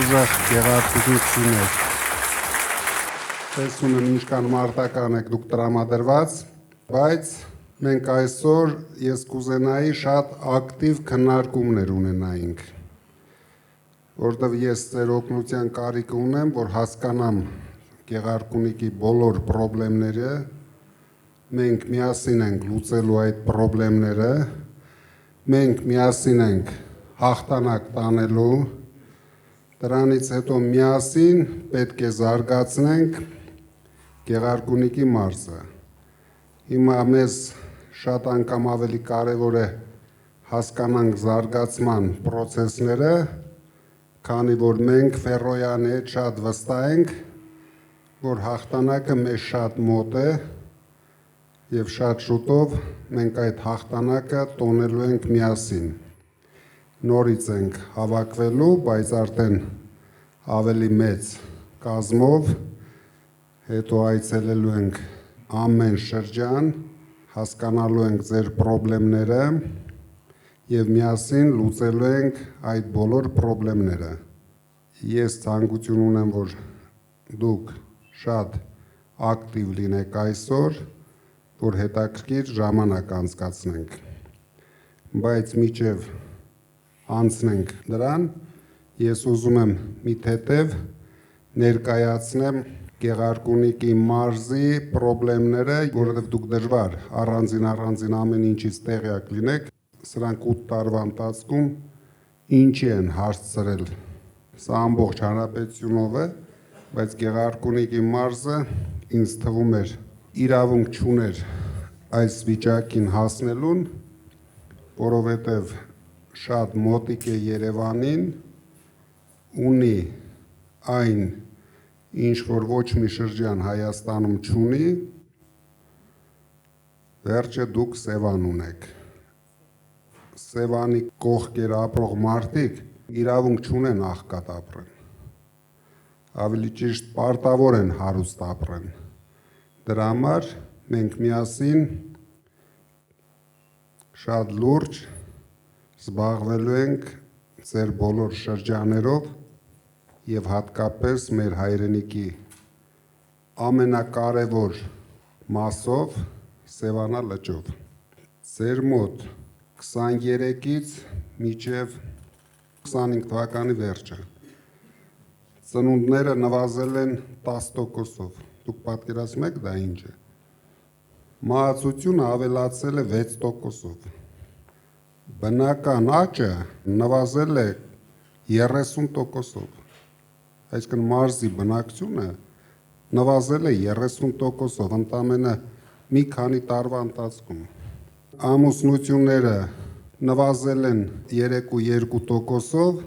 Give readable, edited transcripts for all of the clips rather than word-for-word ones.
ուժեղ գեղարվեստություններ։ Տեսնում եմ ինչքան մարտական եք դուք տրամադրված, բայց մենք այսօր ես կուզենայի շատ ակտիվ քննարկումներ ունենայինք, որտեղ ես ձեր օգնության կարիք ունեմ, որ հասկանամ Գեղարքունիքի բոլոր խնդիրները, մենք միասին ենք լուծելու այդ խնդիրները, մենք միասին ենք հաղթանակ տանելու, դրանից հետո միասին պետք է զարգացնենք Գեղարքունիքի մարզը։ Հիմա մեզ շատ անգամ ավելի կարևոր է հասկանանք զարգացման process-ները, քանի որ մենք Ֆերոյանի հետ շատ վստահ ենք, որ հաղթանակը մեզ շատ մոտ է եւ շատ շուտով մենք այդ հաղթանակը տոնելու ենք միասին։ Նորից ենք հավաքվելու, բայց արդեն ավելի մեծ կազմով, հետո այցելելու ենք ամեն շրջան, հասկանալու ենք ձեր խնդիրները եւ միասին լուծելու ենք այդ բոլոր խնդիրները։ Ես ցանկություն ունեմ, որ դուք շատ ակտիվ լինեք այսօր, որ հետաքրքիր ժամանակ անցկացնենք։ Բայց մինչև անցնենք դրան, ես ուզում եմ մի թեթև ներկայացնեմ Գեղարքունիքի մարզի խնդիրները, որովհետև դուք դժվար առանձին ամեն ինչից տեղյակ լինեք, սրանք 8 տարվա ընթացքում ինչի են հասցրել։ Սա ամբողջ հանրապետությունով է, բայց Գեղարքունիքի մարզը ինձ թվում էր իրավունք չուներ այս վիճակին հասնելուն, որովհետև շատ մոտիկ է Երևանին, ունի այն, ինչ որ ոչ մի շրջան Հայաստանում չունի, վերջը դուք Սևան ունեք։ Սևանի կողքեր ապրող մարդիկ իրավունք չունեն աղքատ ապրեն, ավելի ճիշտ պարտավոր են հարուստ ապրեն։ Դրա համար մենք միասին շատ լուրջ զբաղվելու ենք ձեր բոլոր շրջաներով եւ հատկապես մեր հայրենիքի ամենակարևոր մասով Սևանա լճով։ Ձեր մոտ 23-ից մինչև 25 թվականի վերջը ծնունդները նվազել են 10%-ով։ Դուք պատկերացնում եք դա ինչ է։ Մահացությունը ավելացել է 6%-ով։ Բնական աճը նվազել է 30%-ով։ Այսինքն մարզի բնակչությունը նվազել է 30%-ով ընդամենը մի քանի տարվա ընթացքում։ Ամուսնությունները նվազել են 3.2%-ով,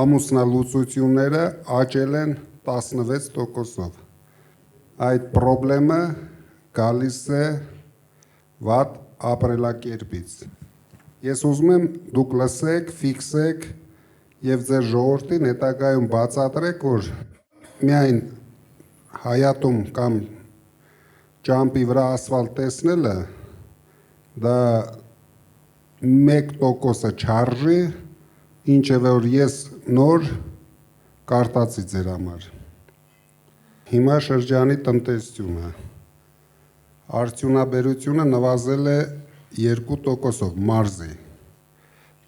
ամուսնալուծությունները աճել են 16%-ով։ Այդ խնդրը գալիս է վատ ապրելակերպից։ Ես ուզում եմ դուք լսեք, ֆիքսեք եւ ձեր ժողովրդին հետագայում բացատրեք, որ միայն հայատում կամ ճամփի վրա ասֆալտ տեսնելը դա 1%-ը չարժի, ինչը որ ես նոր կարտացի ձեր համար։ Հիմա շրջանի տնտեսությունը, արդյունաբերությունը նվազել է 2%-ով մարզի,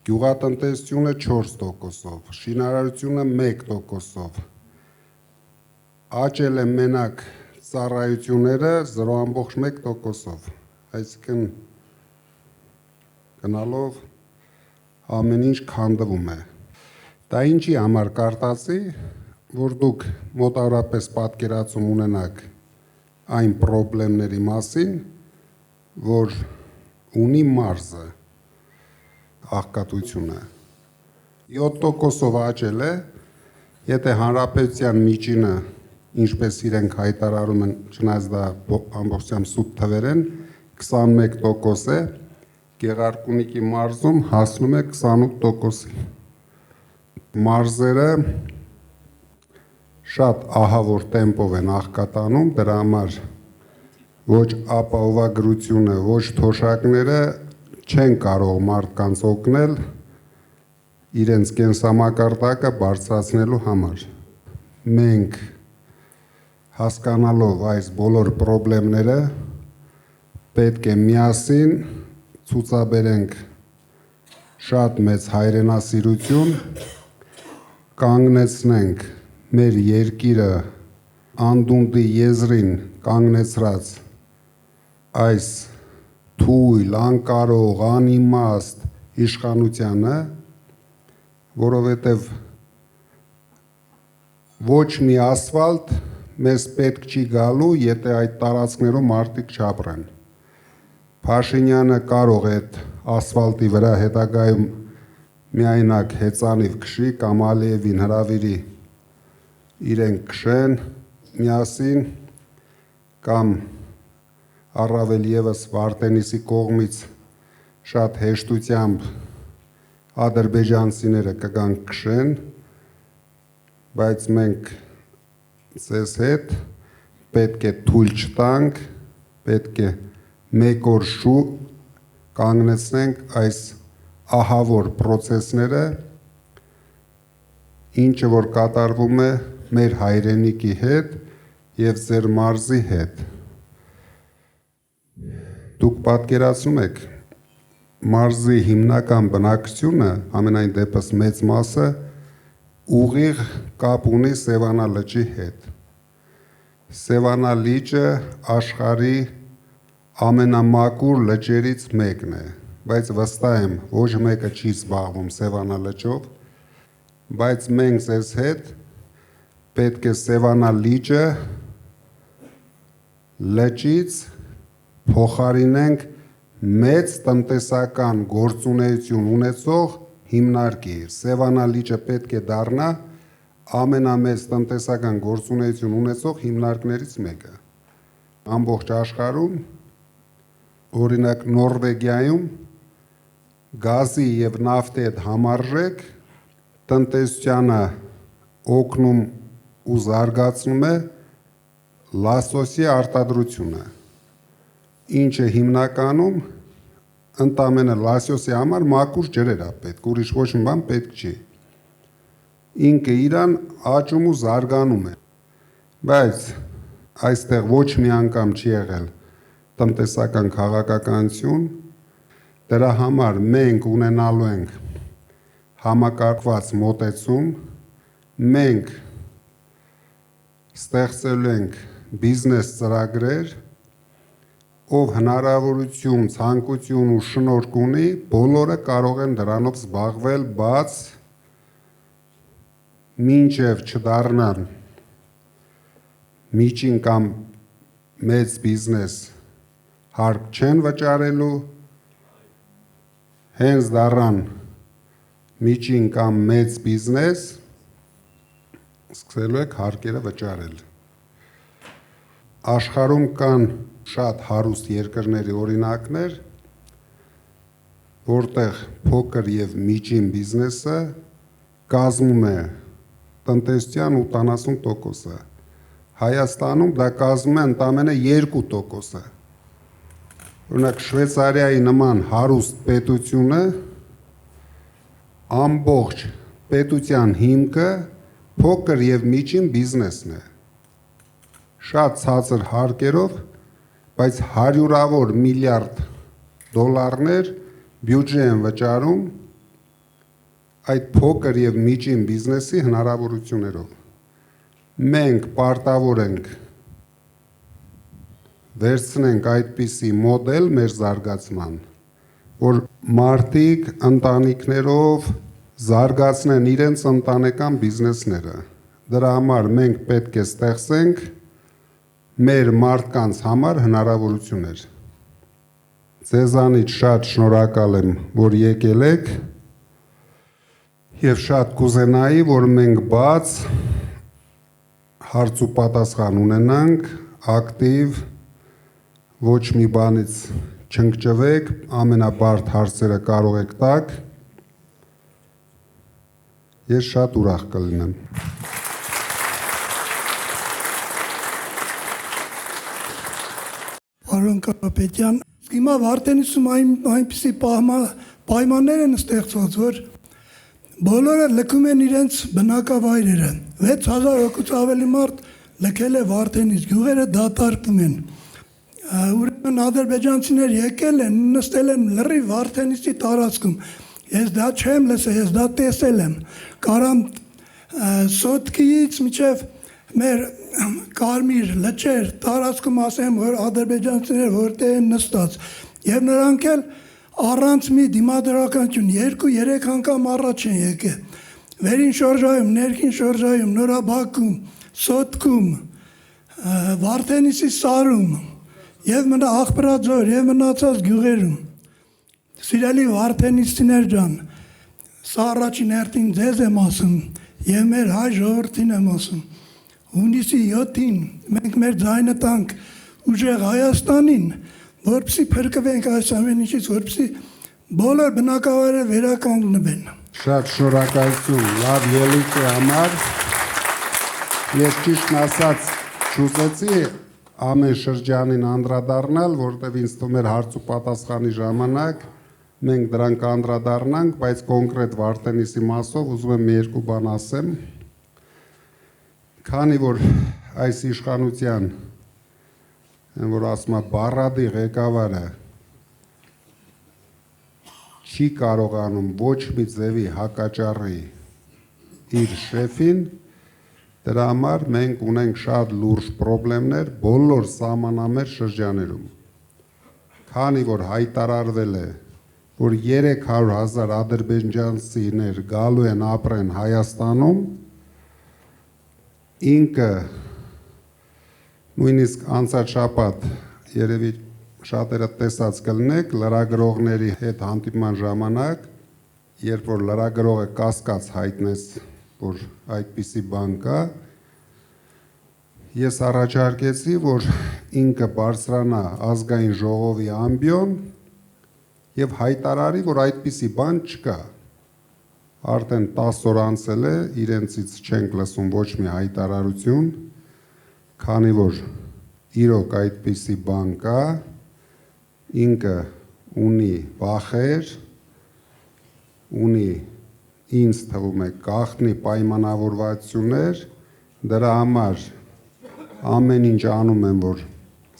գյուղատնտեսությունը 4%-ով, շինարարությունը 1%-ով, աճել է մենակ ծառայությունները 0.1%-ով, այսինքն գնալով ամեն ինչ քանդվում է։ Դա ինչի համար կարտացի, որ դուք մոտավորապես պատկերացում ունենաք այն խնդիրների մասին, որ ունի մարզը աղքատությունը 7%-ով աճել է, եթե հանրապետության միջինը, ինչպես իրենք հայտարարում են, չնայած դա ամբողջությամբ սուտ թվեր են, 21% է, Գեղարքունիքի մարզում հասնում է 28%-ի։ Մարզերը շատ ահավոր տեմպով են աղքատանում, դրա համար ոչ ապահովագրությունը, ոչ թոշակները չեն կարող մարդկանց օգնել իրենց կենսամակարդակը բարձրացնելու համար։ Մենք հասկանալով այս բոլոր խնդիրները պետք է միասին ցուցաբերենք շատ մեծ հայրենասիրություն, կանգնեցնենք մեր երկիրը անդունդի եզրին կանգնեցրած այս թույլ, անկարող, անիմաստ իշխանությանը, որովհետև ոչ մի ասֆալտ մեզ պետք չի գալու, եթե այդ տարածքներում մարդիկ չապրեն։ Փաշինյանը կարող է այդ ասֆալտի վրա հետագայում միայնակ հեծանիվ քշի կամ Ալիևին հրավիրի իրենք քշեն միասին կամ առավել ևս Վարդենիսի կողմից շատ հեշտությամբ ադրբեջանցիները կգան քշեն, բայց մենք ձեզ հետ պետք է թույլ չտանք, պետք է մեկ օր շուտ կանգնեցնենք այս ահավոր process-ները, ինչը որ կատարվում է մեր հայրենիքի հետ եւ ձեր մարզի հետ։ Դուք պատկերացնում եք մարզի հիմնական բնակչությունը, ամենայն դեպս մեծ մասը ուղիղ կապ ունի Սևանա լճի հետ։ Սևանա լիճը աշխարհի ամենամաքուր լճերից մեկն է, բայց վստահ եմ, ոչ մեկը չի զբաղվում Սևանա լճով, բայց մենք ձեզ հետ պետք է Սևանա լիճը լճից փոխարինենք մեծ տնտեսական գործունեություն ունեցող հիմնարկի։ Սևանա լիճը պետք է դառնա ամենամեծ տնտեսական գործունեություն ունեցող հիմնարկներից մեկը։ Ամբողջ աշխարհում, օրինակ Նորվեգիայում գազի եւ նավթի հետ համարժեք տնտեսությանը օգնում ու զարգացնում է լասոսի արտադրությունը, ինչը հիմնականում ընդամենը լասոսի համար մաքուր ջրեր է պետք, ուրիշ ոչ մի բան պետք չի։ Ինքը իրան աճում ու զարգանում է, բայց այստեղ ոչ մի անգամ չի եղել տնտեսական քաղաքականություն, դրա համար մենք ունենալու ենք համակարգված մոտեցում, մենք ստեղծելու ենք բիզնես ծրագրեր, ով հնարավորություն, ցանկություն ու շնորհք ունի, բոլորը կարող են դրանով զբաղվել, բաց մինչև չդառնան միջին կամ մեծ բիզնես հարկ չեն վճարելու, հենց դառան միջին կամ մեծ բիզնես սկսելու եք հարկերը վճարել։ Աշխարհում կան շատ հարուստ երկրների օրինակներ, որտեղ փոքր եւ միջին բիզնեսը կազմում է տնտեսության 80%-ը։ Հայաստանում դա կազմում է ընդամենը 2%-ը։ Օրինակ Շվեյցարիայի նման հարուստ պետությունը ամբողջ պետության հիմքը փոքր եւ միջին բիզնեսն է։ Շատ ցածր հարկերով, բայց հարյուրավոր միլիարդ դոլարներ բյուջե են վճարում այդ փոքր եւ միջին բիզնեսի հնարավորություններով։ Մենք պարտավոր ենք վերցնենք այդպիսի մոդել մեր զարգացման, որ մարդիկ ընտանիքներով զարգացնեն իրենց ընտանեկան բիզնեսները։ Դրա համար մենք պետք է ստեղծենք մեր մարդկանց համար հնարավորություններ։ Ձեզանից շատ շնորհակալ եմ, որ եկել եք եւ շատ կուզենայի, որ մենք բաց հարց ու պատասխան ունենանք, ակտիվ, ոչ մի բանից չընկճվեք, ամենաբարդ հարցերը կարող եք տալ։ Ես շատ ուրախ կլինեմ։ Պարոն Կարապետյան, հիմա Վարդենիսում այնպիսի պայմաններ են ստեղծված, որ Բոլորը լքում են իրենց բնակավայրերը։ 6000 հոգուց ավելի մարդ լքել է Վարդենից, գյուղերը դատարկվում են։ Ուրեմն ադրբեջանցիներ եկել են, նստել են լրիվ Վարդենիցի տարածքում։ Ես դա չեմ լսել, ես դա տեսել եմ։ Կարամ Սոտկիից մինչև մեր Կարմիր լճեր տարածքում ասեմ, որ ադրբեջանցիներ որտեղ են նստած, եւ նրանք էլ առանց մի դիմադրականություն 2-3 անգամ առաջ են եկել։ Վերին շրջայում, ներքին շրջայում, Նորաբաքում, Սոտքում, Վարդենիցի սարում եւ մնա Աղբրաձոր եւ մնացած գյուղերում։ Սիրելի Վարդենիցիներ ջան, սա առաջին հերթին ձեզ եմ ասում եւ մեր հայ ժողովրդին եմ ասում։ Հունիսի 7-ին մենք մեր ձայնը տանք ուժեղ Հայաստանին, որպեսզի փրկվենք այս ամեն ինչից, որպեսզի բոլոր բնակավայրերը վերականգնվեն։ Շատ շնորհակալություն լավ ելույթի համար։ Ես ճիշտն ասած չուզեցի ամեն շրջանին անդրադառնալ, որտեղ ինձ թվում էր հարց ու պատասխանի ժամանակ մենք դրանք անդրադառնանք, բայց կոնկրետ Վարդենիսի մասով ուզում եմ երկու բան ասեմ։ Քանի որ այս իշխանության, որ ասում է Բառադի ղեկավարը չի կարողանում ոչ մի ձևի հակաճառի իր շեֆին, դրա համար մենք ունենք շատ լուրջ խնդիրներ բոլոր սահմանամերձ շրջաներում։ Քանի որ հայտարարվել է, որ 300,000 ադրբեջանցիներ գալու են ապրեն Հայաստանում, ինքը նույնիսկ անցած շաբաթ երևի շատերը տեսած կլինեք լրագրողների հետ հանդիպման ժամանակ, երբ որ լրագրողը կասկած հայտնեց, որ այդպիսի բան կա, ես առաջարկեցի, որ ինքը բարձրանա ազգային ժողովի ամբիոն եւ հայտարարի, որ այդպիսի բան չկա։ Արդեն 10 օր անցել է, իրենցից չենք լսում ոչ մի հայտարարություն, քանի որ իրոք այդպիսի բան կա, ինքը ունի վախեր, ունի ինձ թվում է գաղտնի պայմանավորվածություններ, դրա համար ամեն ինչ անում են, որ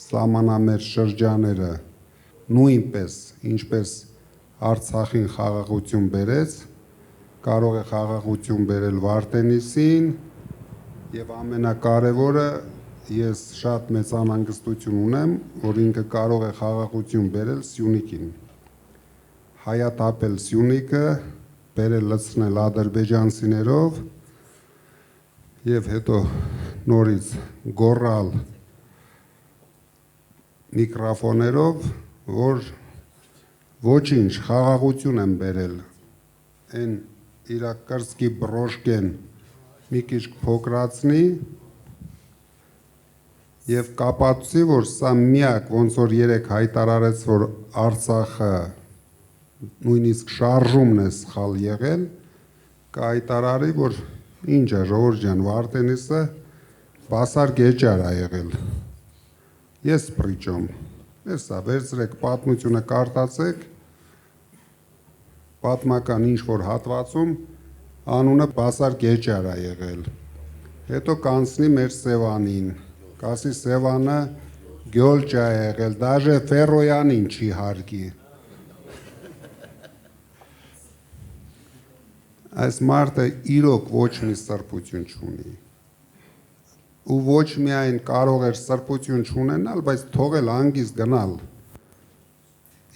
սահմանամերձ շրջաները նույնպես, ինչպես Արցախին խաղաղություն բերեց, կարող է խաղաղություն բերել Վարդենիսին եւ ամենակարևորը ես շատ մեծ անհանգստություն ունեմ, որ ինքը կարող է խաղաղություն բերել Սյունիքին, հայաթափել Սյունիքը, բերել լցնել ադրբեջանցիներով եւ հետո նորից գոռալ միկրոֆոներով, որ ոչինչ խաղաղություն են բերել, այն իրա կրծքի բրոշկեն մի քիչ փոքրացնի եւ կապացուցի, որ սա միակ ոնց որ երեք հայտարարեց, որ Արցախը նույնիսկ շարժումն է սխալ եղել, կհայտարարի, որ ինչ է ժողովուրդ ջան, Վարդենիսը բասար գեճար է եղել։ Ես պրիճոմ, հեսա վերցրեք պատմությունը կարտացեք, պատմական ինչ-որ հատվածում անունը բասար գեճար է եղել, հետո կանցնի մեր Սևանին, կասի Սևանը գյոլճա է եղել, դաժե Ֆերոյանին չի հարգի։ Այս մարդը իրոք ոչ մի սրբություն չունի, ու ոչ միայն կարող էր սրբություն չունենալ, բայց թողել հանգիստ գնալ,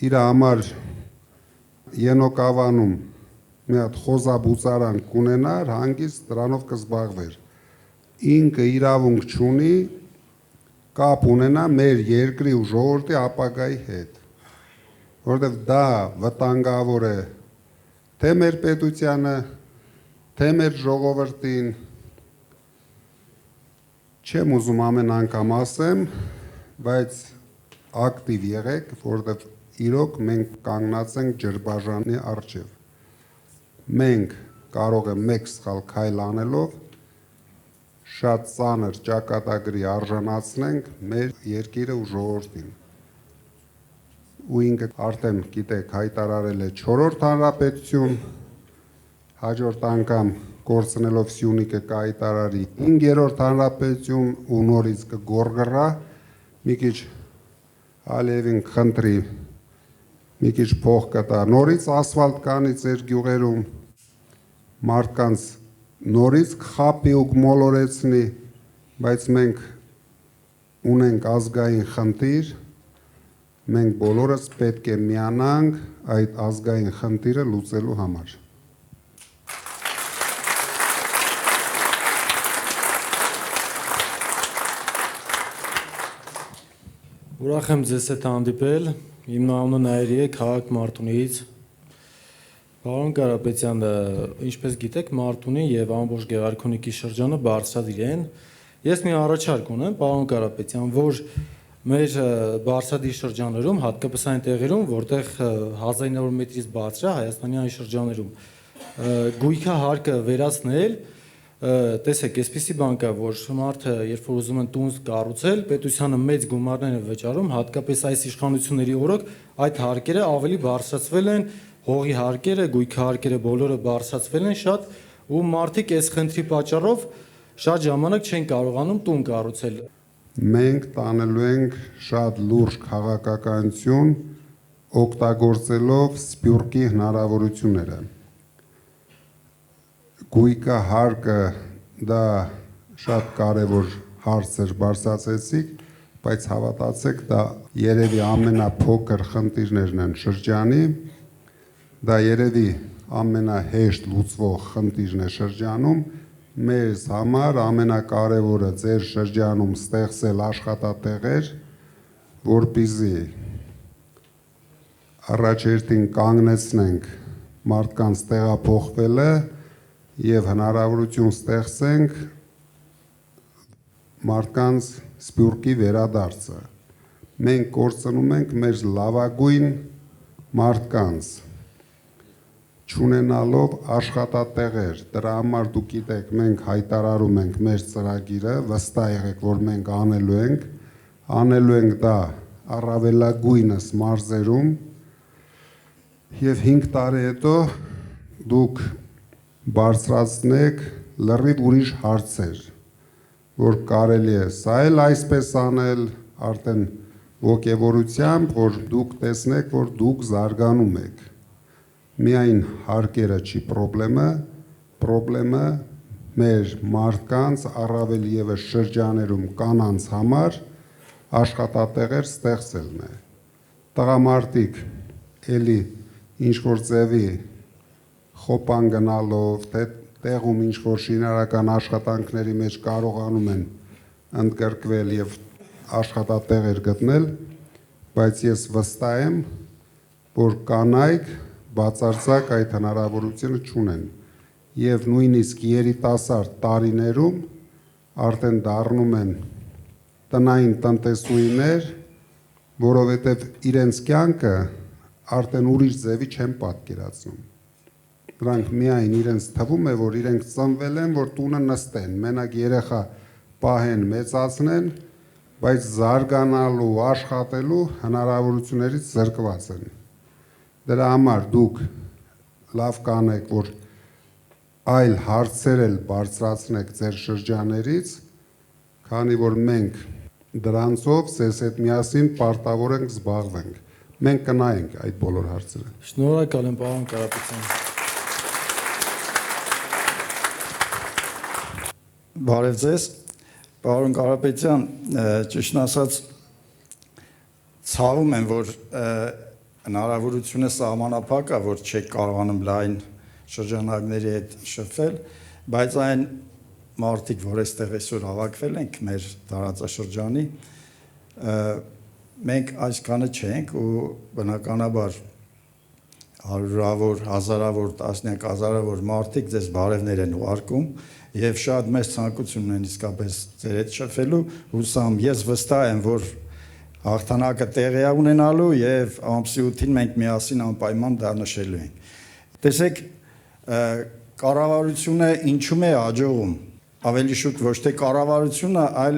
իր համար Ենոկավանում մի հատ խոզաբուծարան կունենար, հանգիստ դրանով կզբաղվեր, ինքը իրավունք չունի կապ ունենա մեր երկրի ու ժողովրդի ապագայի հետ, որովհետև դա վտանգավոր է թե մեր պետությանը, թե մեր ժողովրդին, չեմ ուզում ամեն անգամ ասեմ, բայց ակտիվ եղեք, որովհետև իրոք մենք կանգնած ենք ջրբաժանի առջև, մենք կարող է մեկ սխալ քայլ անելով շատ ծանր ճակատագրի արժանացնենք մեր երկիրը ու ժողովրդին, ու ինքը արդեն գիտեք հայտարարել է 4-րդ հանրապետություն, հաջորդ անգամ կորցնելով Սյունիքը կայտարարի 5-րդ հանրապետություն ու նորից կգորգռա, մի քիչ Ալիևին խնդրի, մի քիչ փող կտա, նորից ասֆալտ կանի ձեր գյուղերում, մարդկանց նորից կխաբի ու կմոլորեցնի, բայց մենք ունենք ազգային խնդիր, մենք բոլորս պետք է միանանք այդ ազգային խնդիրը լուծելու համար։ Ուրախ եմ ձեզ հետ հանդիպել, իմ անունը Նայիրի է, քաղաք Մարտունիից։ Պարոն Կարապետյան, ինչպես գիտեք, Մարտունի եւ ամբողջ Գեղարքունիքի շրջանը բարձրադիր են։ Ես մի առաջարկ ունեմ, պարոն Կարապետյան, որ մեր բարձրադիր շրջաններում, հատկապես այն տեղերում, որտեղ 1900 մետրից բարձր է Հայաստանի այն շրջաններում, գույքա հարկը վերացնել, տեսեք, այսպիսի բան կա, որ մարդը, երբ որ ուզում են տուն կառուցել, պետությանը մեծ գումարներ են վճարում, հատկապես այս իշխանությունների օրոք այդ հարկերը ավելի բարձրացվել են, հողի հարկերը, գույքի հարկերը բոլորը բարձրացվել են շատ, ու մարդիկ այս խնդրի պատճառով շատ ժամանակ չեն կարողանում տուն կառուցել։ Մենք տանելու ենք շատ լուրջ քաղաքականություն, օգտագործելով Սփյուռքի հնարավորությունները։ Գույքա հարկը դա շատ կարևոր հարց էր բարձրացեցիք, բայց հավատացեք, դա երևի ամենափոքր խնդիրներն են շրջանի, դա երևի ամենահեշտ լուծվող խնդիրն է շրջանում, մեզ համար ամենակարևորը ձեր շրջանում ստեղծել աշխատատեղեր, որպեսզի առաջերտին կանգնեցնենք մարդկանց տեղափոխվելը եւ հնարավորություն ստեղծենք մարդկանց Սփյուռքի վերադարձը։ Մենք կորցնում ենք մեր լավագույն մարդկանց, չունենալով աշխատատեղեր, դրա համար դուք գիտեք, մենք հայտարարում ենք մեր ծրագիրը, վստահ եղեք, որ մենք անելու ենք դա առավելագույնս մարզերում եւ 5 տարի հետո դուք բարձրացնեք լրիվ ուրիշ հարցեր, որ կարելի է սա էլ այսպես անել, արդեն ոգևորությամբ, որ դուք տեսնեք, որ դուք զարգանում եք։ Միայն հարկերը չի պրոբլեմը մեր մարդկանց առավել եւս շրջաներում կանանց համար աշխատատեղեր ստեղծելն է։ Տղամարդիկ էլի ինչ որ ձևի խոպան գնալով, թե տեղում ինչ որ շինարական աշխատանքների մեջ կարողանում են ընդգրկվել եւ աշխատատեղեր գտնել, բայց ես վստահ եմ, որ կանայք բացարձակ այդ հնարավորությունը չունեն եւ նույնիսկ երիտասարդ տարիներում արդեն դառնում են տնային տնտեսուհիներ, որովհետեւ իրենց կյանքը արդեն ուրիշ ձևի չեն պատկերացնում։ Դրանք միայն իրենց թվում է, որ իրենք ծնվել են, որ տունը նստեն, մենակ երեխա պահեն, մեծացնեն, բայց զարգանալու, աշխատելու հնարավորություններից զրկված են։ Դրա համար դուք լավ կանեք, որ այլ հարցեր էլ բարձրացնեք ձեր շրջաներից, քանի որ մենք դրանցով ձեզ հետ միասին պարտավոր ենք զբաղվենք։ Մենք կնայենք այդ բոլոր հարցերը։ Շնորհակալ եմ, պարոն Կարապետյան։ Բարև ձեզ, պարոն Կարապետյան, ճիշտ ասած ցավում եմ, որ հնարավորությունը սահմանափակ է, որ չեք կարողանում լայն շրջանակների հետ շփվել, բայց այն մարդիկ, որ այստեղ այսօր հավաքվել ենք մեր տարածաշրջանի, մենք այսքանը չենք ու բնականաբար հարյուրավոր, հազարավոր, տասնյակ հազարավոր մարդիկ ձեզ բարևներ են ուղարկում եւ շատ մեծ ցանկություն ունեն իսկապես ձեր հետ շփվելու, հուսամ ես վստահ եմ, որ հաղթանակը տեղի է ունենալու եւ ամսի 8-ին մենք միասին անպայման դա նշելու ենք։ Տեսեք, կառավարությունը ինչու՞մ է աջողում։ Ավելի շուտ ոչ թե կառավարությունը, այլ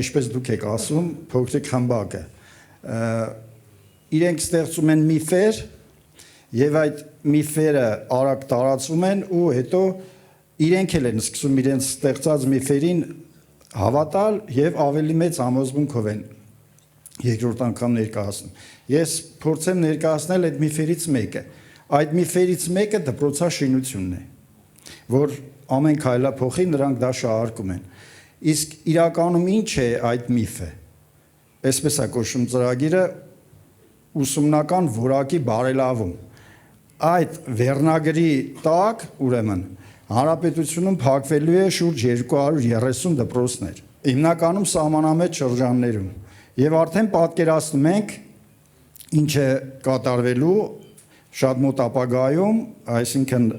ինչպես դուք եք ասում, փոքրիկ խմբակը։ Իրենք ստեղծում են միֆեր եւ այդ միֆերը արագ տարածում են ու հետո իրենք էլ են սկսում իրենց ստեղծած միֆերին հավատալ եւ ավելի մեծ համոզմունքով են երկրորդ անգամ ներկայացնում։ Ես փորձեմ ներկայացնել այդ միֆերից մեկը։ Այդ միֆերից մեկը դպրոցաշինությունն է, որ ամեն քայլափոխի նրանք դա շահարկում են։ Իսկ իրականում ինչ է այդ միֆը։ Այսպես է կոչվում ծրագիրը ուսումնական որակի բարելավում։ Այդ վերնագրի տակ, ուրեմն, հանրապետությունում փակվելու է շուրջ 230 դպրոցներ, հիմնականում սահմանամետ շրջաններում։ Եվ արդեն պատկերացնում ենք ինչ է կատարվելու շատ մոտ ապագայում, այսինքն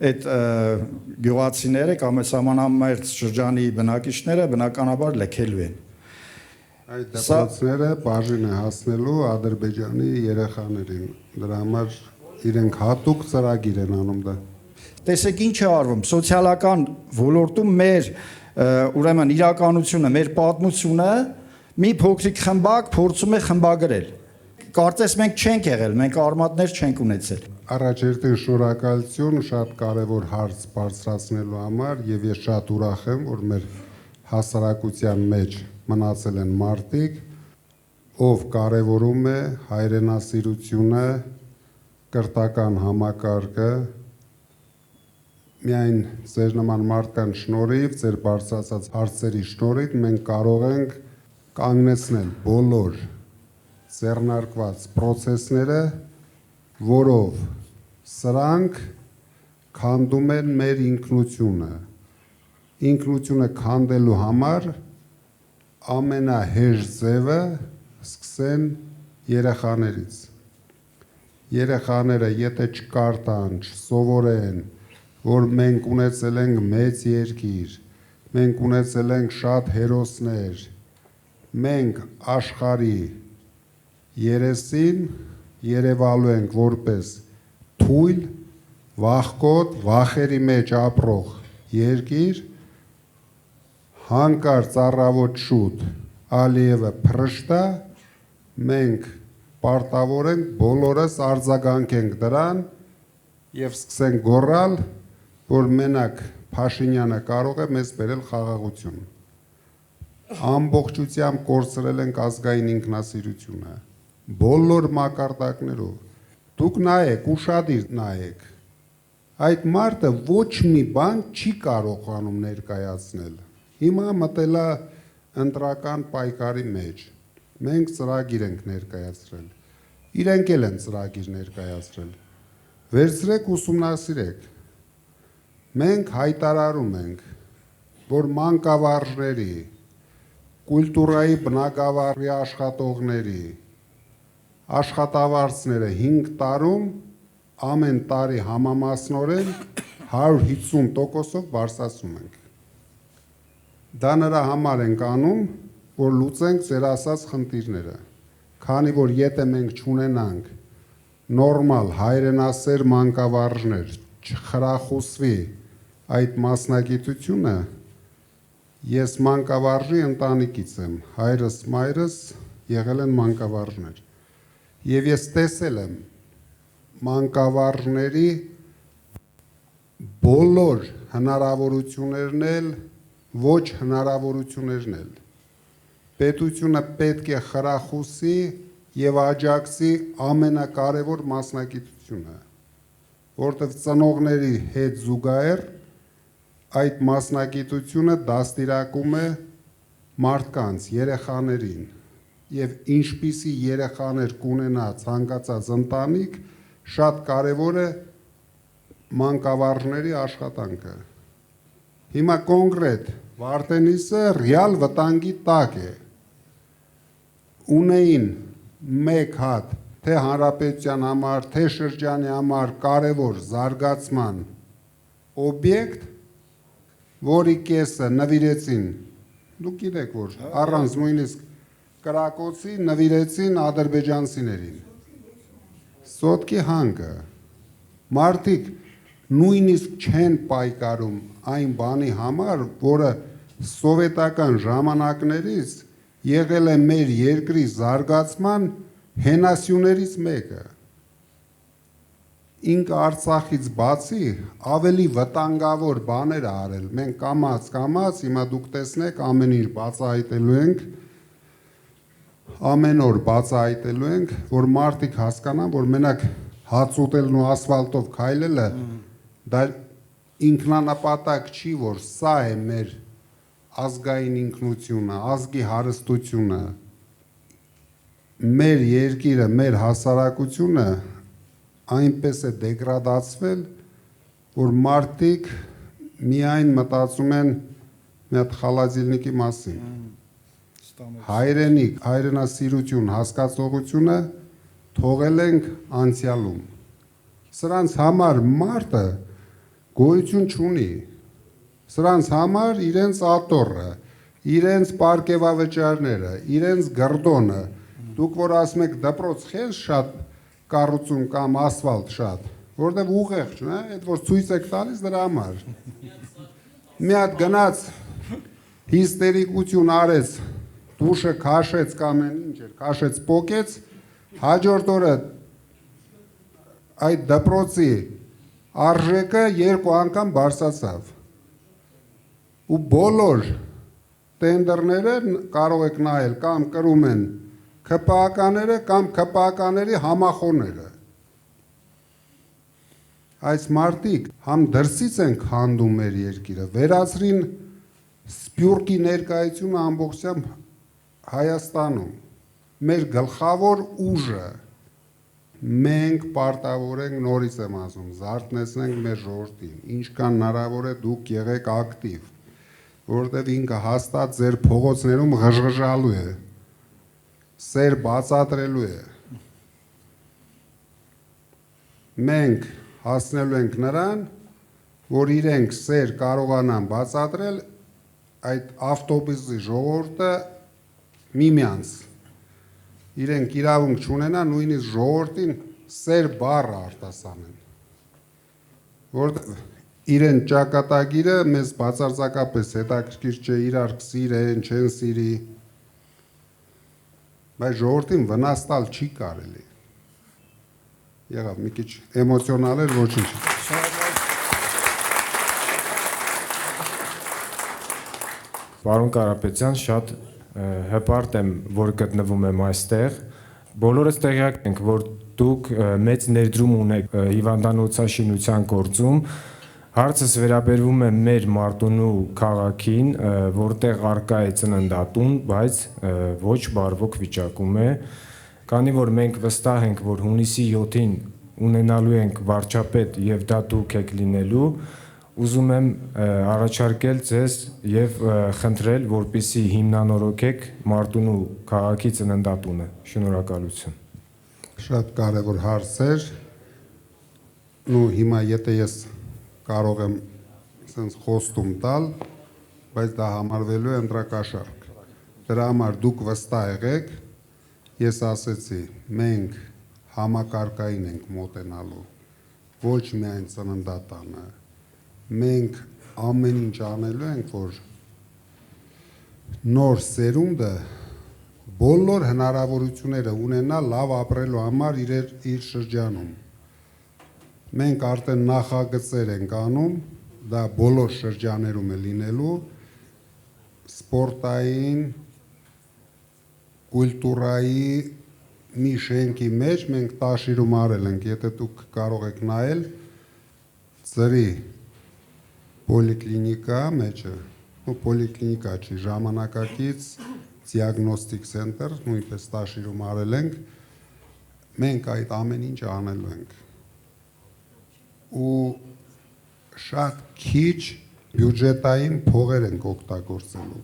այդ գյուղացիները կամ սահմանամերձ շրջանի բնակիչները բնականաբար լքելու են։ Այդ դպրոցները բաժին է հասնելու Ադրբեջանի երեխաներին։ Դրա համար իրենք հատուկ ծրագիր են անում դա։ Տեսեք ինչ է արվում սոցիալական ոլորտում մեր ուրեմն իրականությունը, մեր պատմությունը մի փոքրիկ խմբակ փորձում է խմբագրել։ Կարծես մենք չենք եղել, մենք արմատներ չենք ունեցել։ Առաջերտին շնորհակալություն շատ կարևոր հարց բարձրացնելու համար եւ ես շատ ուրախ եմ, որ մեր հասարակության մեջ մնացել են մարդիկ, ով կարևորում է հայրենասիրությունը, կրթական համակարգը, միայն ձեր նման մարդկանց շնորհիվ, ձեր բարձրացած հարցերի շնորհիվ մենք կարող ենք կանգնեցնել բոլոր ձեռնարկված process-ները, որով սրանք քանդում են մեր ինքնությունը։ Ինքնությունը քանդելու համար ամենահեշտ ձևը սկսեն երեխաներից։ Երեխաները եթե չկարտան, չսովորեն, որ մենք ունեցել ենք մեծ երկիր, մենք ունեցել ենք շատ հերոսներ, մենք աշխարհի երեսին երևալու ենք որպես թույլ, վախկոտ, վախերի մեջ ապրող երկիր, հանկարծ առավոտ շուտ Ալիևը փրշտա, մենք պարտավոր ենք բոլորս արձագանքենք դրան եւ սկսենք գոռալ, որ մենակ Փաշինյանը կարող է մեզ բերել խաղաղություն։ Ամբողջությամբ կորցրել ենք ազգային ինքնասիրությունը, բոլոր մակարդակներով։ Դուք նայեք, ուշադիր նայեք։ Այդ մարդը ոչ մի բան չի կարողանում ներկայացնել։ Հիմա մտելա ընտրական պայքարի մեջ։ Մենք ծրագիր ենք ներկայացրել։ Իրենք էլ են ծրագիր ներկայացրել։ Վերցրեք ուսումնասիրեք։ Մենք հայտարարում ենք, որ մանկավարժների, կուլտուրայի բնագավառի աշխատողների, աշխատավարձները 5 տարում ամեն տարի համամասնորեն 150%-ով բարձրացնում ենք։ Դա նրա համար ենք անում, որ լուծենք ձեր ասած խնդիրները, քանի որ եթե մենք չունենանք նորմալ հայրենասեր մանկավարժներ, չխրախուսվի այդ մասնագիտությունը, ես մանկավարժի ընտանիքից եմ, հայրս, մայրս եղել են մանկավարժներ, եւ ես տեսել եմ մանկավարժների բոլոր հնարավորություններն էլ, ոչ հնարավորություններն էլ։ Պետությունը պետք է խրախուսի եւ աջակցի ամենակարևոր մասնագիտությունը, որտեղ ծնողների հետ զուգահեռ այդ մասնագիտությունը դաստիարակում է մարդկանց, երեխաներին եւ ինչպիսի երեխաներ կունենա ցանկացած ընտանիք, շատ կարևոր է մանկավարժների աշխատանքը։ Հիմա կոնկրետ Վարդենիսը ռեալ վտանգի տակ է։ Ունեին մեկ հատ թե հանրապետության համար, թե շրջանի համար կարևոր զարգացման օբյեկտ, որի կեսը նվիրեցին, դուք գիտեք որ առանց նույնիսկ կրակոցի նվիրեցին ադրբեջանցիներին։ Սոտկի հանգը մարդիկ նույնիսկ չեն պայքարում այն բանի համար, որը սովետական ժամանակներից եղել է մեր երկրի զարգացման հենասյուներից մեկը։ ինքը Արցախից բացի ավելի վտանգավոր բաներ ա արել։ Մենք կամաց, հիմա դուք տեսնեք ամեն ինչ բացահայտելու ենք, ամեն օր բացահայտելու ենք, որ մարդիկ հասկանան, որ մենակ հաց ուտելն ու ասֆալտով քայլելը դա ինքնանպատակ չի, որ սա է մեր ազգային ինքնությունը, ազգի հարստությունը, մեր երկիրը, մեր հասարակությունը այնպես է դեգրադացվել, որ մարդիկ միայն մտածում են մի հատ խալազիլնիկի մասին։ Հայրենիք, հայրենասիրություն, հասկացողությունը թողել ենք անցյալում։ Սրանց համար մարդը գոյություն չունի։ Սրանց համար իրենց աթոռը, իրենց պարգևավճարները, իրենց գռդոնը, դուք որ ասում եք դպրոց խես շատ կառուցում կամ ասֆալտ շատ, որտեղ ուղեղ չունի, այդ որ ցույց եք տալիս դրա համար։ Մի հատ գնաց հիստերիկություն արեց, դուշը քաշեց կամ ինչ էր, քաշեց պոկեց, հաջորդ օրը այդ դպրոցի արժեքը 2 անգամ բարձրացավ։ Ու բոլոր տենդերները կարող եք նայել կամ կրում են ԿՊԱ-ները կամ ԿՊԱ-ների համախոհները։ Այս մարդիկ համ դրսից են քանդում մեր երկիրը, վերացրին սփյուռքի ներկայությունը ամբողջությամբ Հայաստանում, մեր գլխավոր ուժը, մենք պարտավոր ենք, նորից եմ ասում, զարթնեցնենք մեր ժողովրդին, ինչքան հնարավոր է դուք եղեք ակտիվ, որովհետև ինքը հաստատ ձեր փողոցներում ղժղժալու է, սեր բացատրելու է։ Մենք հասնելու ենք նրան, որ իրենք սեր կարողանան բացատրել այդ ավտոբուսի ժողովուրդը միմյանց։ Իրենք իրավունք չունենան նույնիսկ ժողովրդին սեր բառը արտասանեն։ Որտեղ իրեն ճակատագիրը մեզ բացարձակապես հետաքրքիր չէ, իրար սիրեն, չեն սիրի, բայց ժողովրդին վնաս տալ չի կարելի։ Եղավ մի քիչ էմոցիոնալ էր, ոչինչ։ Պարոն Կարապետյան, շատ հպարտ եմ, որ գտնվում եմ այստեղ։ Բոլորս տեղյակ ենք, որ դուք մեծ ներդրում ունեք հիվանդանոցաշինության գործում։ Հարցս վերաբերվում է մեր Մարտունու քաղաքին, որտեղ առկա է ծննդատուն, բայց ոչ բարվոք վիճակում է, քանի որ մենք վստահ ենք, որ հունիսի 7-ին ունենալու ենք վարչապետ եւ դա դուք եք լինելու, ուզում եմ առաջարկել ձեզ եւ խնդրել, որպեսզի հիմնանորոգեք Մարտունու քաղաքի ծննդատունը։ Շնորհակալություն։ Շատ կարևոր հարց էր։ Ու հիմա եթե ես կարող եմ sense խոստում տալ, բայց դա համարվելու է ընտրակաշառք։ Դրա համար դուք վստահ եղեք, ես ասեցի, մենք համակարգային ենք մոտենալու, ոչ միայն ծննդատանը, մենք ամեն ինչ անելու ենք, որ նոր սերունդը բոլոր հնարավորությունները ունենա լավ ապրելու համար իր շրջանում։ Մենք արդեն նախագծեր ենք անում, դա բոլոր շրջաներում է լինելու, սպորտային, կուլտուրայի մի շենքի մեջ մենք տաշիրում արել ենք, եթե դուք կարող եք նայել, ծրի պոլիկլինիկա մեջը, պոլիկլինիկա չի, ժամանակակից դիագնոստիկ սենտր, նույնպես տաշիրում արել ենք, մենք այդ ամեն ինչ անելու ենք։ Ու շատ քիչ բյուջետային փողեր ենք օգտագործելու։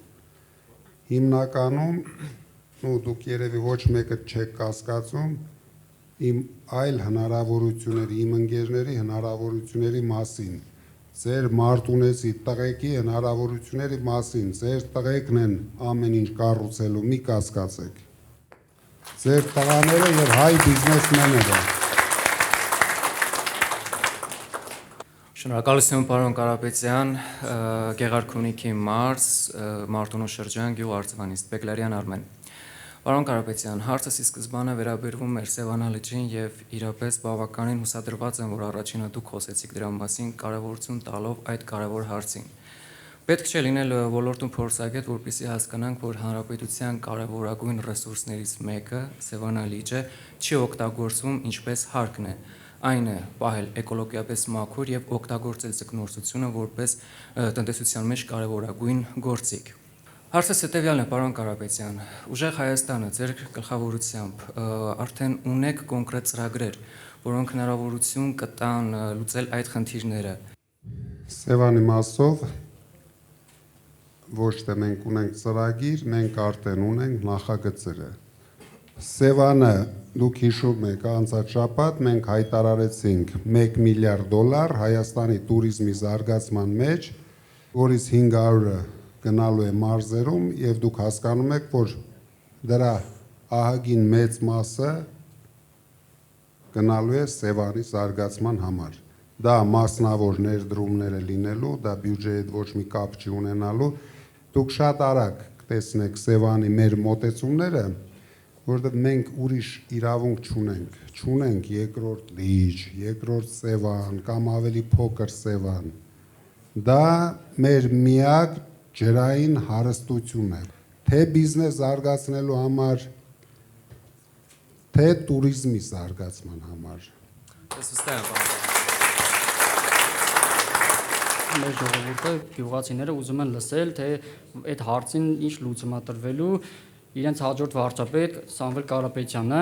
Հիմնականում, դուք երևի ոչ մեկը չեք կասկածում, իմ այլ հնարավորությունների, իմ ընկերների հնարավորությունների մասին, ձեր մարտունեցի տղեկի հնարավորությունների մասին, ձեր տղեկն են ամեն ինչ կառուցելու, մի կասկածեք։ Ձեր տղաները եւ հայ բիզնեսմենները։ Շնորհակալություն պարոն Կարապետյան, Գեղարքունիքի մարզ, Մարտունու շրջան, գյուղ Արծվանից, Բեկլարյան Արմեն։ Պարոն Կարապետյան, հարցս ի սկզբանե վերաբերվում էր Սևանա լճին եւ իրապես բավականին հուսադրված եմ, որ առաջինը դուք խոսեցիք դրա մասին, կարևորություն տալով այդ կարևոր հարցին։ Պետք չէ լինել ոլորտում փորձագետ, որպեսզի հասկանանք, որ հանրապետության կարևորագույն ռեսուրսներից մեկը Սևանա լիճը չի օգտագործվում ինչպես հարկն է։ Այն է պահել էկոլոգիապես մաքուր եւ օգտագործել ձկնորսությունը որպես տնտեսության մեջ կարևորագույն գործիք։ Հարցս հետևյալն է, պարոն Կարապետյան, ուժեղ Հայաստանը ձեր գլխավորությամբ արդեն ունեք կոնկրետ ծրագրեր, որոնք հնարավորություն կտան լուծել այդ խնդիրները։ Սևանի մասով ոչ թե մենք ունենք ծրագիր, մենք արդեն ունենք նախագծերը։ Սևանը դուք հիշում եք անցած շաբաթ մենք հայտարարեցինք $1 միլիարդ Հայաստանի туриզմի զարգացման մեջ, որից 500-ը գնալու է մարզերում եւ դուք հասկանում եք, որ դրա ահագին մեծ մասը գնալու է Սևանի զարգացման համար։ Դա մասնավոր ներդրումներ է լինելու, դա բյուջեի հետ ոչ մի կապ չի ունենալու։ Դուք շատ արագ կտեսնեք Սևանի մեր մոտեցումները, որտեղ մենք ուրիշ իրավունք չունենք։ Չունենք երկրորդ լիճ, երկրորդ Սևան կամ ավելի փոքր Սևան։ Դա մեր միակ ջրային հարստություն է, թե բիզնես զարգացնելու համար, թե туриզմի զարգացման համար։ Ես վստահ եմ, պարոն։ Մեր ժողովուրդը գյուղացիները ուզում են լսել, թե այդ հարցին ինչ լուծում է տրվելու իրենց հաջորդ վարչապետ Սամվել Կարապետյանը։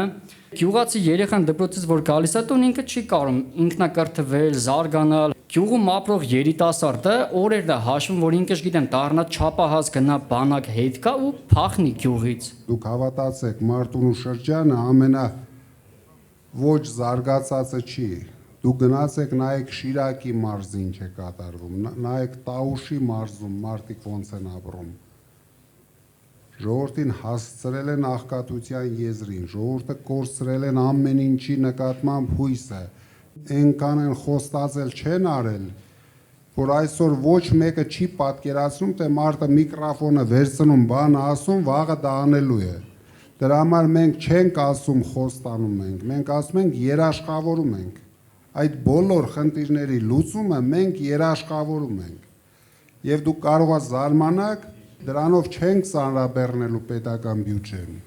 Գյուղացի երեխան դպրոցից որ գալիս է տուն ինքը չի կարող ինքնակրթվել, զարգանալ։ Գյուղում ապրող երիտասարդը օրերն է հաշվում, որ ինքը գիտեմ դառնա չափահաս գնա բանակ հետ կա ու փախնի գյուղից։ Դուք հավատացեք, Մարտունու շրջանը ամենա ոչ զարգացածը չի։ Դուք գնացեք նայեք Շիրակի մարզի ինչ է կատարվում, նայեք Տաուշի մարզում մարդիկ ոնց են ապրում։ Ժողովրդին հասցրել են աղքատության եզրին, ժողովուրդը կորցրել են ամեն ինչի նկատմամբ հույսը, այնքան են խոստացել չեն արել, որ այսօր ոչ մեկը չի պատկերացնում, թե մարդը միկրոֆոնը վերցնում, բան ասում, վաղը դա անելու է։ Դրա համար մենք չենք ասում խոստանում ենք, մենք ասում ենք երաշխավորում ենք։ Այդ բոլոր խնդիրների լուծումը մենք երաշխավորում ենք։ Եվ դուք կարող եք զարմանալ, դրանով չենք ծանրաբեռնելու պետական բյուջեն,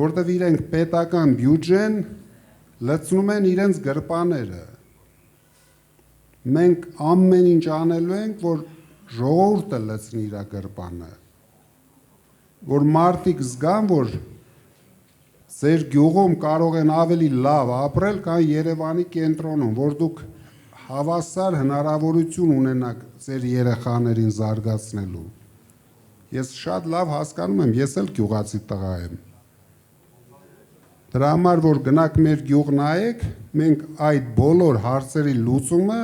որտեղ իրենք պետական բյուջեն լցնում են իրենց գրպաները։ Մենք ամեն ինչ անելու ենք, որ ժողովուրդը լցնի իր գրպանը, որ մարդիկ զգան, որ ձեր գյուղում կարող են ավելի լավ ապրել, քան Երևանի կենտրոնում, որ դուք հավասար հնարավորություն ունենաք ձեր երեխաներին զարգացնելու։ Ես շատ լավ հասկանում եմ, ես էլ գյուղացի տղա եմ։ Դրա համար, որ գնաք մեր գյուղ նայեք, մենք այդ բոլոր հարցերի լուծումը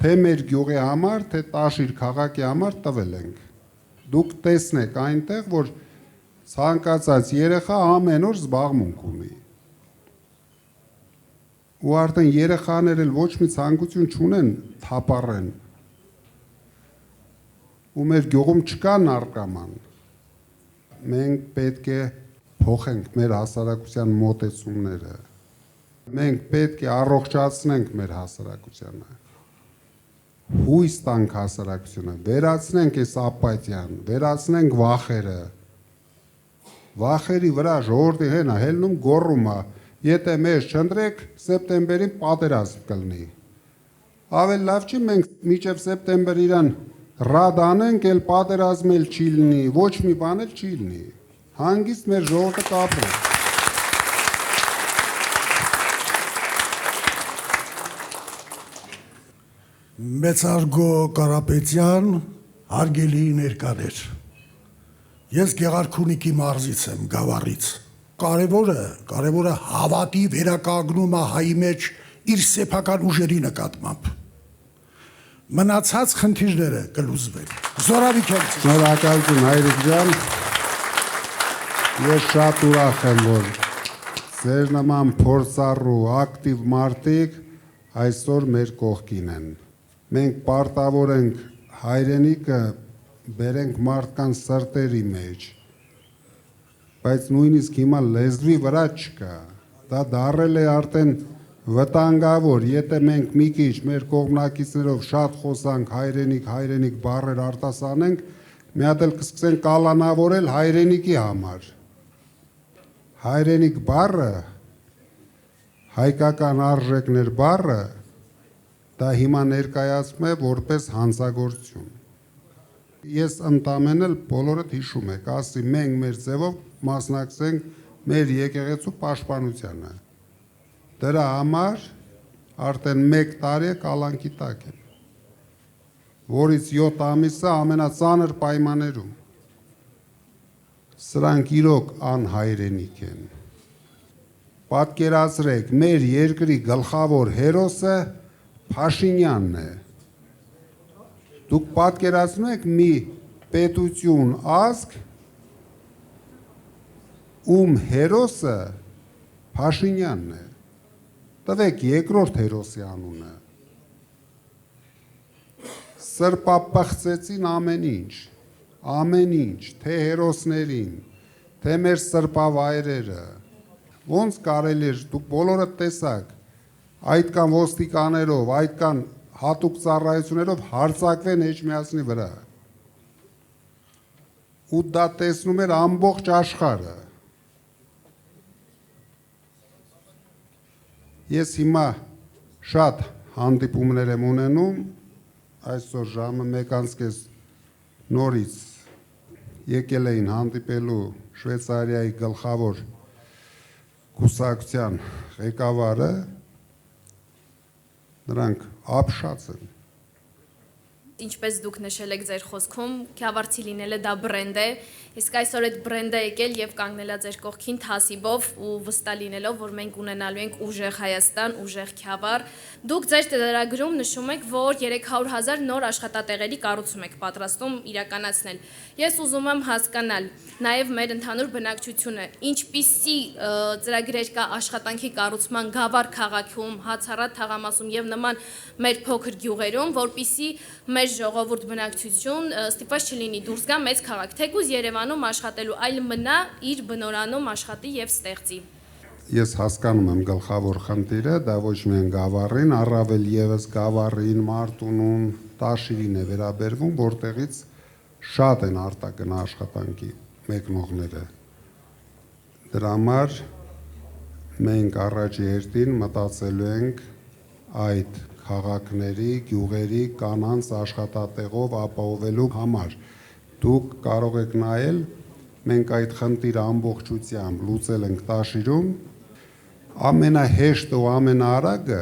թե մեր գյուղի համար, թե Տաշիր քաղաքի համար տվել ենք։ Դուք տեսնեք այնտեղ, որ ցանկացած երեխա ամեն օր զբաղմունք ունի։ Ու արդեն երեխաներ էլ ոչ մի ցանկություն չունեն թափառեն։ Ու մեր գյուղում չկա նարկոման։ Մենք պետք է փոխենք մեր հասարակության մոտեցումները։ Մենք պետք է առողջացնենք մեր հասարակությանը։ Հույս տանք հասարակությունը, վերացնենք այս ապաթիան, վերացնենք վախերը։ Վախերի վրա ժողովրդի հենա հելնում գոռում է, եթե մեզ չընտրեք, սեպտեմբերին պատերազմ կլինի։ Ավելի լավ չի մենք մինչև սեպտեմբեր իրան ռադ անենք, էլ պատերազմ էլ չի լինի, ոչ մի բան էլ չի լինի։ Հանգիստ մեր ժողովուրդը կապրի։ Մեծարգո Կարապետյան, հարգելի ներկաներ։ Ես Գեղարքունիքի մարզից եմ, Գավառից։ Կարևորը հավատի վերականգնումը հայի մեջ իր սեփական ուժերի նկատմամբ։ Մնացած խնդիրները կլուծվեն։ Զորավիք եմ։ Շնորհակալություն հայրիկ ջան։ Ես շատ ուրախ եմ, որ ձեր նման փորձառու ակտիվ մարդիկ այսօր մեր կողքին են։ Մենք պարտավոր ենք հայրենիքը բերենք մարդկանց սրտերի մեջ, բայց նույնիսկ հիմա լեզվի վրա չկա։ Դա դարել է արդեն վտանգավոր, եթե մենք մի քիչ մեր կողմնակիցներով շատ խոսանք հայրենիք բառեր արտասանենք, մի հատ էլ կսկսեն կալանավորել հայրենիքի համար։ Հայրենիք բառը, հայկական արժեքներ բառը, դա հիմա ներկայացում է որպես հանցագործություն։ Ես ընդամենը բոլորդ հիշում եք, ասի մենք մեր ձևով մասնակցենք մեր եկեղեցու պաշտպանությանը։ Դրա համար արդեն 1 տարի է կալանքի տակ եմ, որից 7 ամիսը ամենածանր պայմաններում։ Սրանք իրոք անհայրենիք են։ Պատկերացրեք, մեր երկրի գլխավոր հերոսը Փաշինյանն է։ Դուք պատկերացնում եք մի պետություն, ազգ, ում հերոսը Փաշինյանն է։ Տվեք երկրորդ հերոսի անունը։ Սրբապղծեցին ամեն ինչ, թե հերոսներին, թե մեր սրբավայրերը։ Ոնց կարելի է, դուք բոլորը տեսաք, այդքան ոստիկաներով, այդքան հատուկ ծառայություններով հարձակվեն Էջմիածնի վրա։ Ու դա տեսնում էր ամբողջ աշխարհը։ Ես հիմա շատ հանդիպումներ եմ ունենում, այսօր ժամը 1:30 նորից եկել էին հանդիպելու Շվեյցարիայի գլխավոր կուսակցության ղեկավարը, նրանք ապշած են։ Ինչպես դուք նշել եք ձեր խոսքում, Քյավառցի լինելը դա բրենդ է, իսկ այսօր այդ բրենդը եկել եւ կանգնել է ձեր կողքին թասիբով ու վստահ լինելով, որ մենք ունենալու ենք ուժեղ Հայաստան, ուժեղ Քյավառ։ Դուք ձեր ծրագրում նշում եք, որ 300,000 նոր աշխատատեղերի կառուցում եք պատրաստում իրականացնել։ Ես ուզում եմ հասկանալ նաեւ մեր ընդհանուր բնակչությունը, ինչպիսի ծրագրեր կա աշխատանքի կառուցման Գավառ քաղաքում, Հացառատ թաղամասում եւ նման մեր փոքր գյուղերում, որպիսի մեր ժողովուրդ բնակչություն ստիպված չլինի դուրս գա մեծ քաղաք, թեկուզ Երևանում աշխատելու, այլ մնա իր բնորանում աշխատի եւ ստեղծի։ Ես հասկանում եմ գլխավոր խնդիրը, դա ոչ միայն Գավառին, առավել եւս Գավառին, Մարտունուն, Տաշիրին է վերաբերվում, որտեղից շատ են արտագնա աշխատանքի մեկնողները։ Դրա համար մենք առաջի հերթին մտածելու ենք այդ քաղաքների, գյուղերի կանանց աշխատատեղով ապահովելու համար։ Դուք կարող եք նայել, մենք այդ խնդիրը ամբողջությամբ լուծել ենք Տաշիրում, ամենահեշտը ու ամենաարագը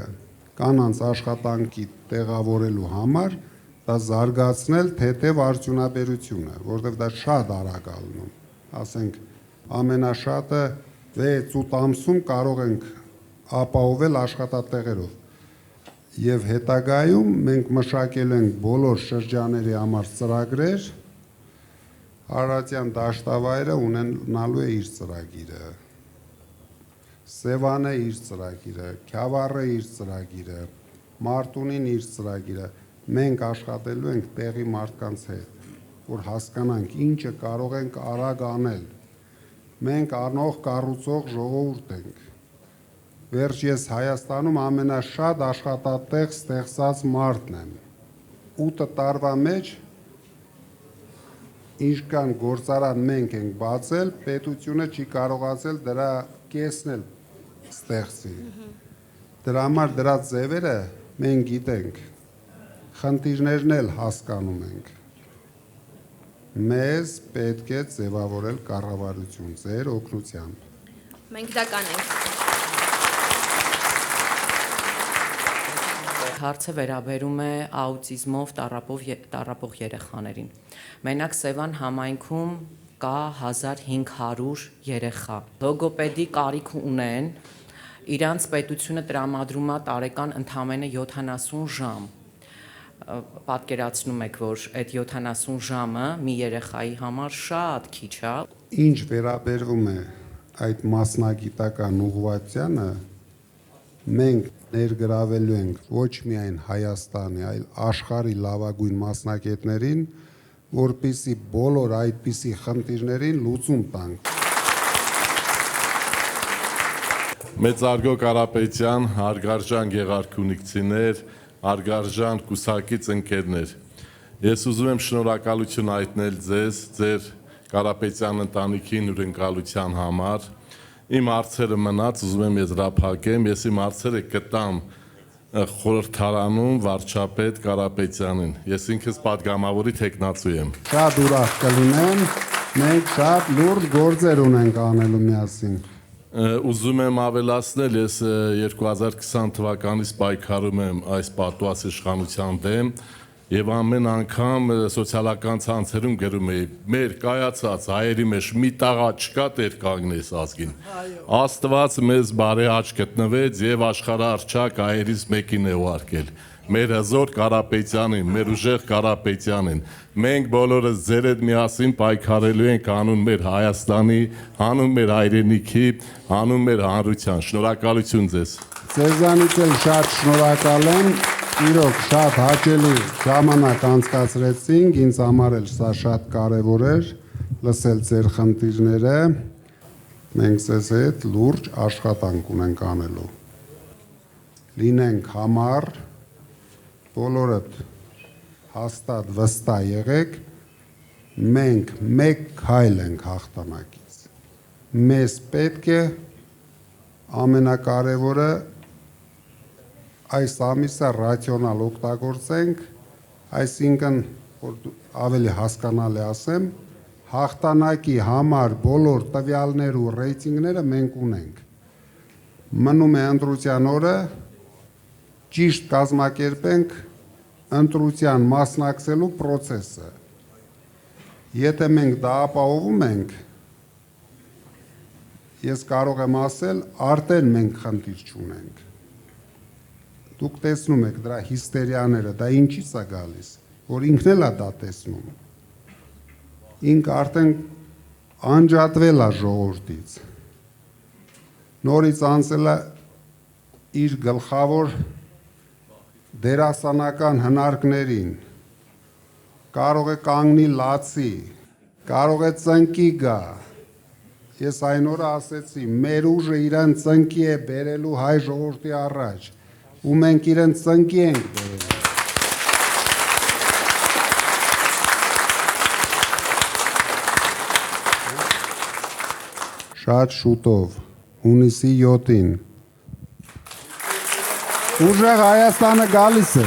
կանանց աշխատանքի տեղավորելու համար դա զարգացնել թեթև արդյունաբերությունը, որովհետև դա շատ արագ ալնում, ասենք ամենաշատը 6-8 ամսում կարող ենք ապահովել աշխատատեղերով։ Եվ հետագայում մենք մշակել ենք բոլոր շրջաների համար ծրագրեր, Արարատյան դաշտավայրը ունենալու է իր ծրագիրը, Սևանը իր ծրագիրը, Քյավառը իր ծրագիրը, Մարտունին իր ծրագիրը, մենք աշխատելու ենք տեղի մարդկանց հետ, որ հասկանանք ինչը կարող ենք արագ անել, մենք անող կառուցող ժողովուրդ ենք, վերջ ես Հայաստանում ամենաշատ աշխատատեղ ստեղծած մարդն եմ, 8 տարվա մեջ ինչքան գործարան մենք ենք բացել, պետությունը չի կարողացել դրա կեսն էլ ստեղծի։ Դրա համար դրա ձևերը մենք գիտենք, խնդիրներն էլ հասկանում ենք։ Մեզ պետք է ձևավորել կառավարություն ձեր օգնությամբ։ Մենք դա կանենք։ Հարցը վերաբերում է աուտիզմով տառապող երեխաներին։ Մենակ Սևան համայնքում կա 1500 երեխա։ Լոգոպեդի կարիք ունեն, իրանց պետությունը տրամադրում է տարեկան ընդամենը 70 ժամ։ Պատկերացնում եք, որ այդ 70 ժամը մի երեխայի համար շատ քիչ է։ Ինչ վերաբերվում է այդ մասնագիտական ուղղվածությանը, մենք ներգրավելու ենք ոչ միայն Հայաստանի, այլ աշխարհի լավագույն մասնագետներին, որպեսզի բոլոր այդպիսի խնդիրներին լուծում տանք։ Մեծարգո Կարապետյան, հարգարժան գեղարքունիքցիներ, հարգարժան կուսակից ընկերներ։ Ես ուզում եմ շնորհակալություն հայտնել ձեզ, ձեր Կարապետյան ընտանիքին ուրենկալության համար։ Իմ հարցերը մնաց, ուզում եմ եզրափակեմ, ես իմ հարցերը կտամ խորհրդարանում վարչապետ Կարապետյանին։ Ես ինքս падգամավորի թեկնածու եմ։ Շատ ուրախ կլինեմ, մենք շատ լուրջ գործեր ունենք անելու միասին։ Ուզում եմ ավելացնել, ես 2020 թվականից պայքարում եմ այս պատուած իշխանության դեմ եւ ամեն անգամ սոցիալական ցանցերում գրում էի մեր կայացած հայերի մեջ մի տաղա չկա տեր կանգնես ազգին Աստված մեզ բարի աճ գտնվեց եւ աշխարհարչակ հայերից մեկին է ուղարկել մեր հզոր Կարապետյանին, մեր ուժեղ Կարապետյանին մենք բոլորս ձեր հետ միասին պայքարելու ենք անուն մեր Հայաստանի, անուն մեր հայրենիքի, անուն մեր հանրության։ Շնորհակալություն ձեզ։ Ձեզանից էլ շատ շնորհակալ եմ։ Իրոք շատ հաճելի ժամանակ անցկացրեցինք, ինձ համար էլ սա շատ կարևոր էր լսել ձեր խնդիրները։ Մենք ձեզ հետ լուրջ աշխատանք ունենք անելու։ Լինենք համառ, բոլորդ հաստատ վստահ եղեք, մենք մեկ քայլ ենք հաղթանակից։ Մեզ պետք է ամենակարևորը այս ամիսը ռացիոնալ օգտագործենք, այսինքն որ ավելի հասկանալի ասեմ, հաղթանակի համար բոլոր տվյալներ ու ռեյտինգները մենք ունենք։ Մնում է ընտրության օրը ճիշտ կազմակերպենք ընտրության մասնակցելու process-ը։ Եթե մենք դա ապահովում ենք, ես կարող եմ ասել, արդեն մենք խնդիր չունենք։ Դուք տեսնում եք դրա հիստերիաները, դա ինչից է գալիս, որ ինքն էլ է դա տեսնում։ Ինք արդեն անջատվել է ժողովրդից։ Նորից անցել է իր գլխավոր դերասանական հնարքներին, կարող է կանգնի լացի, կարող է ծնկի գա, ես այն օրը ասեցի, մեր ուժը իրեն ծնկի է բերելու հայ ժողովրդի առաջ, ու մենք իրեն ծնկի ենք բերելու։ Շատ շուտով, հունիսի 7-ին, ուժեղ Հայաստանը գալիս է։